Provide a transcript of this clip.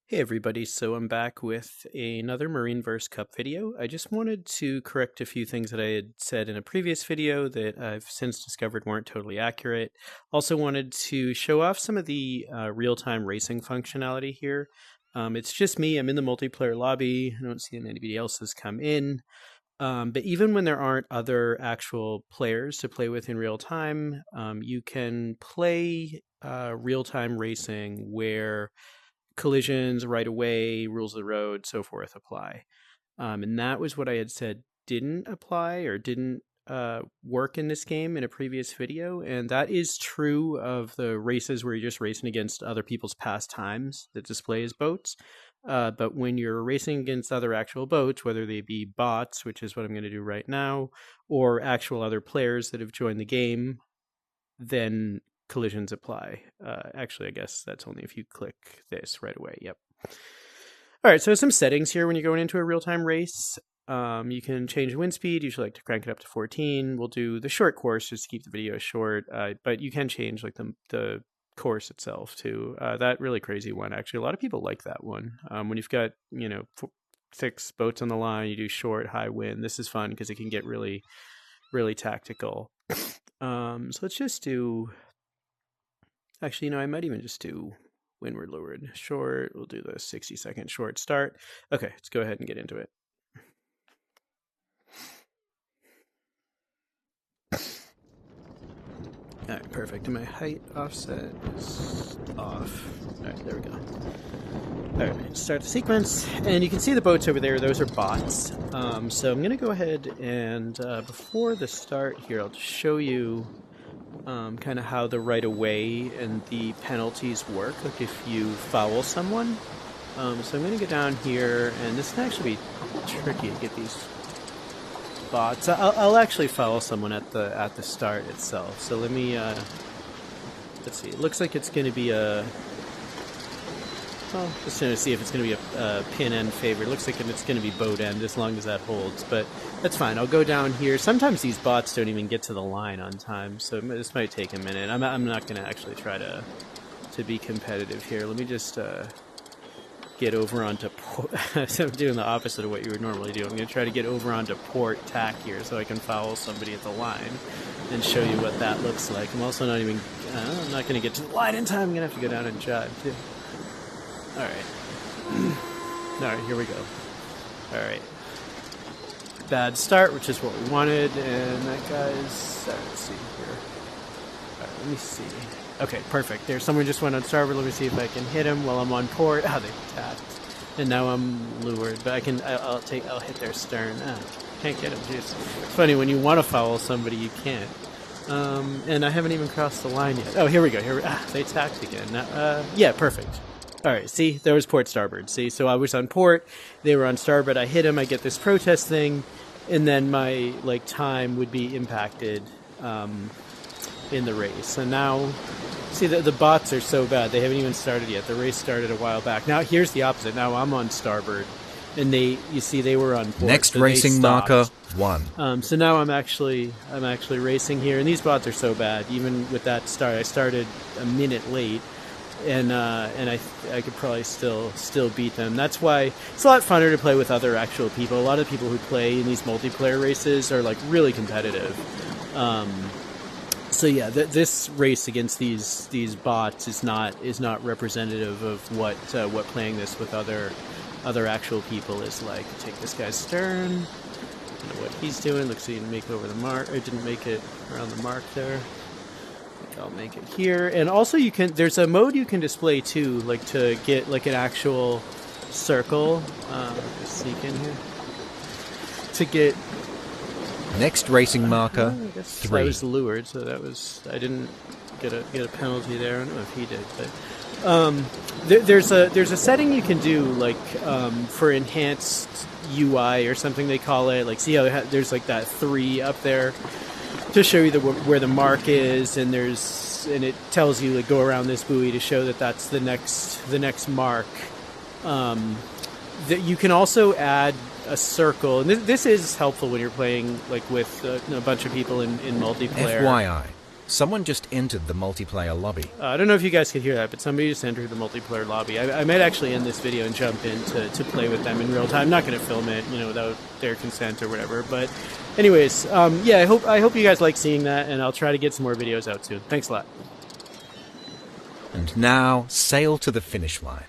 Hey everybody, so I'm back with another MarineVerseCup video. I just wanted to correct a few things that I had said in a previous video that I've since discovered weren't totally accurate. Also wanted to show off some of the real-time racing functionality here. It's just me, I'm in the multiplayer lobby, I don't see anybody else has come in. But even when there aren't other actual players to play with in real time, you can play real-time racing where collisions right away, rules of the road, so forth apply. And that was what I had said didn't apply or didn't work in this game in a previous video. And that is true of the races where you're just racing against other people's past times that display as boats. But when you're racing against other actual boats, whether they be bots, which is what I'm going to do right now, or actual other players that have joined the game, then collisions apply. Actually, I guess that's only if you click this right away. Yep. All right, so some settings here when you're going into a real-time race. You can change the wind speed. Usually like to crank it up to 14. We'll do the short course just to keep the video short, but you can change like the course itself too. That really crazy one, actually, a lot of people like that one. When you've got, 6 boats on the line, you do short, high wind. This is fun because it can get really, really tactical. So let's just do, actually, I might even just do windward leeward short. We'll do the 60-second short start. Okay, let's go ahead and get into it. All right, perfect. And my height offset is off. All right, there we go. All right, start the sequence. And you can see the boats over there. Those are bots. So I'm going to go ahead and before the start here, I'll just show you kind of how the right of way and the penalties work, like if you foul someone. So I'm going to go down here, and this can actually be tricky to get these bots. I'll actually foul someone at the start itself. So let me let's see. It looks like it's going to be well, just going to see if it's going to be a pin end favor. It looks like it's going to be boat end as long as that holds, but that's fine. I'll go down here. Sometimes these bots don't even get to the line on time, so this might take a minute. I'm not going to actually try to be competitive here. Let me just get over onto port. So I'm doing the opposite of what you would normally do. I'm going to try to get over onto port tack here so I can foul somebody at the line and show you what that looks like. I'm also not even, I'm not going to get to the line in time. I'm going to have to go down and jibe too. Alright, here we go. Alright. Bad start, which is what we wanted, and that guy's... let's see here. Alright, let me see. Okay, perfect. There's someone just went on starboard. Let me see if I can hit him while I'm on port. Oh, they tapped. And now I'm lured, but I'll hit their stern. Can't get him. It's funny, when you want to foul somebody, you can't. And I haven't even crossed the line yet. Oh, here we go. They tacked again. Yeah, perfect. All right, see, there was port starboard. See, so I was on port, they were on starboard. I hit him, I get this protest thing, and then my time would be impacted in the race. And now, see, the bots are so bad. They haven't even started yet. The race started a while back. Now here's the opposite. Now I'm on starboard, and they were on port. Next so racing marker 1. So now I'm actually racing here, and these bots are so bad. Even with that start, I started a minute late. And I could probably still beat them. That's why it's a lot funner to play with other actual people. A lot of people who play in these multiplayer races are really competitive. So yeah, this race against these bots is not representative of what playing this with other actual people is like. Take this guy's stern. I don't know what he's doing. Looks like he didn't make it over the mark, or didn't make it around the mark there. I'll make it here. And also there's a mode you can display too, to get an actual circle. Just sneak in here. To get... Next racing marker 3. I was lured, so I didn't get a penalty there. I don't know if he did, but there's a setting you can do for enhanced UI or something they call it. See how there's that 3 up there to show you where the mark is, and it tells you go around this buoy to show that that's the next mark. That you can also add a circle, and this is helpful when you're playing with a bunch of people in multiplayer. FYI, Someone just entered the multiplayer lobby. I don't know if you guys could hear that, but somebody just entered the multiplayer lobby. I might actually end this video and jump in to play with them in real time. I'm not going to film it, without their consent or whatever. But anyways, yeah, I hope you guys like seeing that, and I'll try to get some more videos out soon. Thanks a lot. And now, sail to the finish line.